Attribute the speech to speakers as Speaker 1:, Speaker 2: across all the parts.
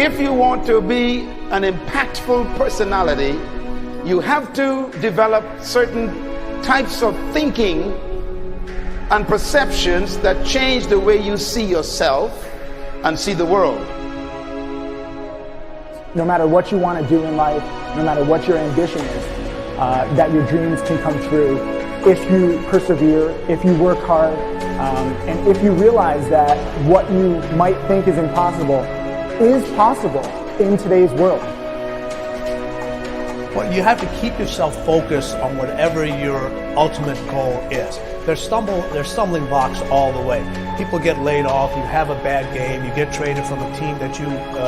Speaker 1: If you want to be an impactful personality, you have to develop certain types of thinking and perceptions that change the way you see yourself and see the world.
Speaker 2: No matter what you want to do in life, no matter what your ambition is, that your dreams can come true if you persevere, if you work hard, and if you realize that what you might think is impossible is possible in today's world.
Speaker 3: Well, you have to keep yourself focused on whatever your ultimate goal is. There's stumbling blocks all the way. People get laid off, you have a bad game, you get traded from a team that you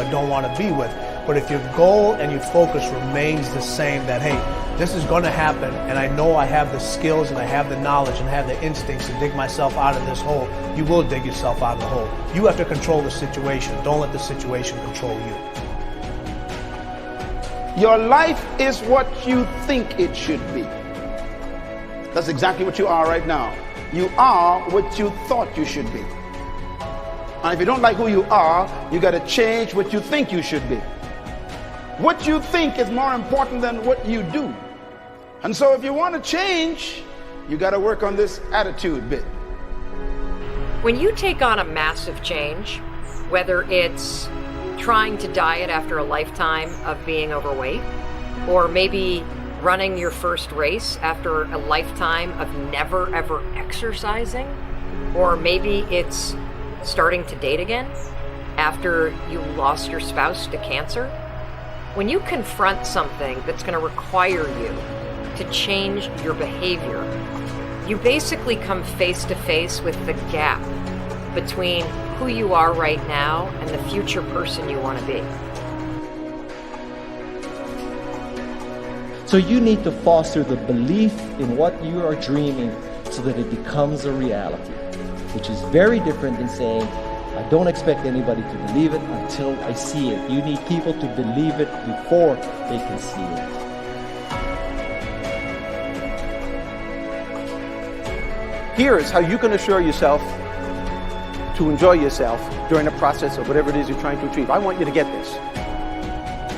Speaker 3: don't want to be with. But if your goal and your focus remains the same, that, hey, this is going to happen, and I know I have the skills and I have the knowledge and I have the instincts to dig myself out of this hole, you will dig yourself out of the hole. You have to control the situation. Don't let the situation control you.
Speaker 1: Your life is what you think it should be. That's exactly what you are right now. You are what you thought you should be. And if you don't like who you are, you got to change what you think you should be. What you think is more important than what you do. And so if you want to change, you got to work on this attitude bit.
Speaker 4: When you take on a massive change, whether it's trying to diet after a lifetime of being overweight, or maybe running your first race after a lifetime of never ever exercising, or maybe it's starting to date again after you lost your spouse to cancer. When you confront something that's going to require you to change your behavior, you basically come face to face with the gap between who you are right now and the future person you want to be.
Speaker 5: So you need to foster the belief in what you are dreaming so that it becomes a reality, which is very different than saying, I don't expect anybody to believe it until I see it. You need people to believe it before they can see it.
Speaker 6: Here is how you can assure yourself to enjoy yourself during the process of whatever it is you're trying to achieve. I want you to get this,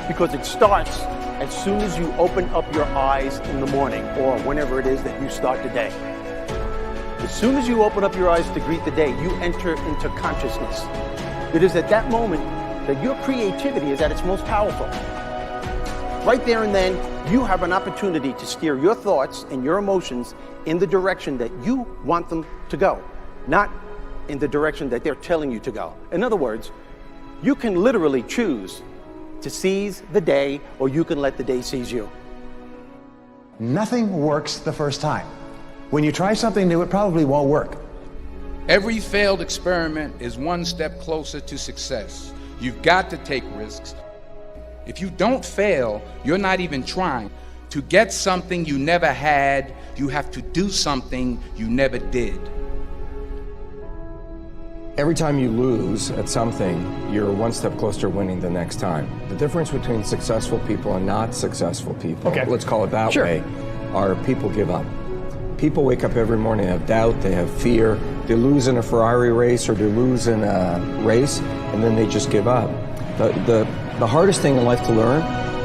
Speaker 6: because it starts as soon as you open up your eyes in the morning, or whenever it is that you start the day. As soon as you open up your eyes to greet the day, you enter into consciousness. It is at that moment that your creativity is at its most powerful. Right there and then, you have an opportunity to steer your thoughts and your emotions in the direction that you want them to go, not in the direction that they're telling you to go. In other words, you can literally choose to seize the day, or you can let the day seize you.
Speaker 7: Nothing works the first time. When you try something new, it probably won't work.
Speaker 8: Every failed experiment is one step closer to success. You've got to take risks. If you don't fail, you're not even trying. To get something you never had, you have to do something you never did.
Speaker 9: Every time you lose at something, you're one step closer to winning the next time. The difference between successful people and not successful people, let's call it that way, are people give up. People wake up every morning, they have doubt, they have fear, they lose in a Ferrari race or they lose in a race, and then they just give up. The hardest thing in life to learn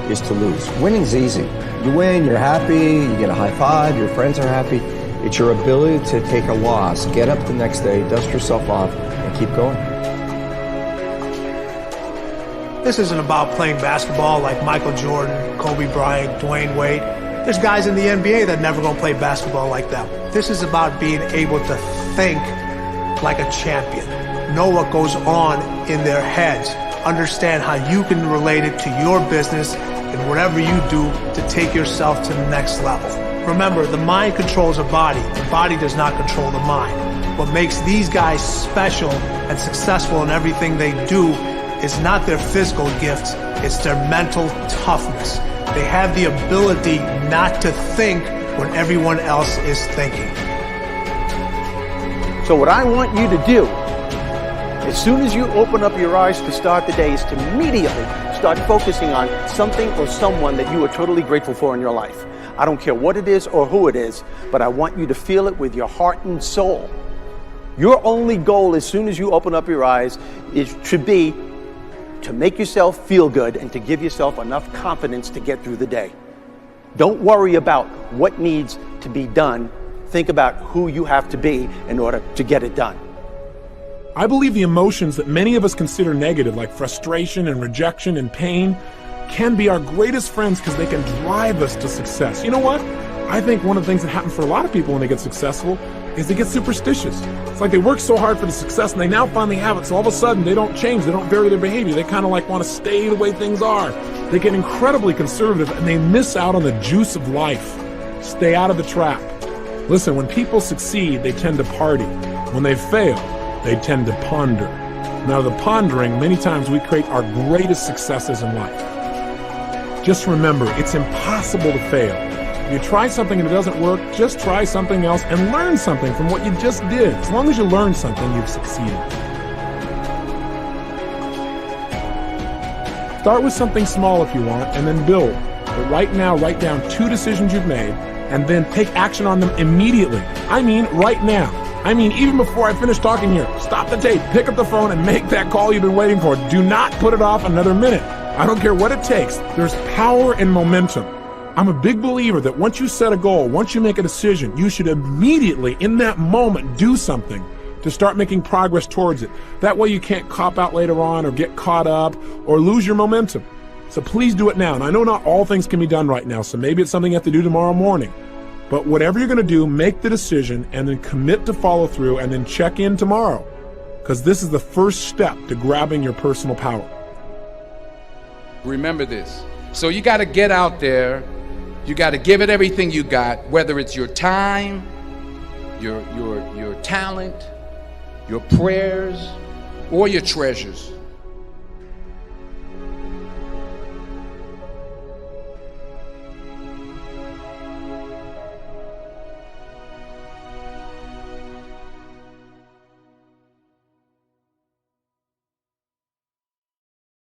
Speaker 9: is to lose. Winning's easy. You win, you're happy, you get a high five, your friends are happy. It's your ability to take a loss, get up the next day, dust yourself off, and keep going.
Speaker 3: This isn't about playing basketball like Michael Jordan, Kobe Bryant, Dwayne Wade. There's guys in the NBA that never gonna play basketball like them. This is about being able to think like a champion, know what goes on in their heads, understand how you can relate it to your business and whatever you do to take yourself to the next level. Remember, the mind controls the body does not control the mind. What makes these guys special and successful in everything they do is not their physical gifts, it's their mental toughness. They have the ability not to think when everyone else is thinking.
Speaker 6: So what I want you to do, as soon as you open up your eyes to start the day, is to immediately start focusing on something or someone that you are totally grateful for in your life. I don't care what it is or who it is, but I want you to feel it with your heart and soul. Your only goal as soon as you open up your eyes should be to make yourself feel good and to give yourself enough confidence to get through the day. Don't worry about what needs to be done. Think about who you have to be in order to get it done.
Speaker 10: I believe the emotions that many of us consider negative, like frustration and rejection and pain, can be our greatest friends because they can drive us to success. You know what? I think one of the things that happens for a lot of people when they get successful is they get superstitious. It's like they work so hard for the success and they now finally have it, so all of a sudden they don't change, they don't vary their behavior, they kind of like want to stay the way things are. They get incredibly conservative and they miss out on the juice of life. Stay out of the trap. Listen, when people succeed, they tend to party. When they fail, they tend to ponder. Now, the pondering, many times we create our greatest successes in life. Just remember, it's impossible to fail. If you try something and it doesn't work, just try something else and learn something from what you just did. As long as you learn something, you've succeeded. Start with something small if you want, and then build. But right now, write down 2 decisions you've made, and then take action on them immediately. I mean, right now. I mean, even before I finish talking here, stop the tape, pick up the phone, and make that call you've been waiting for. Do not put it off another minute. I don't care what it takes. There's power in momentum. I'm a big believer that once you set a goal, once you make a decision, you should immediately, in that moment, do something to start making progress towards it. That way you can't cop out later on or get caught up or lose your momentum. So please do it now. And I know not all things can be done right now, so maybe it's something you have to do tomorrow morning. But whatever you're going to do, make the decision and then commit to follow through and then check in tomorrow. Because this is the first step to grabbing your personal power.
Speaker 8: Remember this. So you got to get out there. You got to give it everything you got, whether it's your time, your talent, your prayers, or your treasures.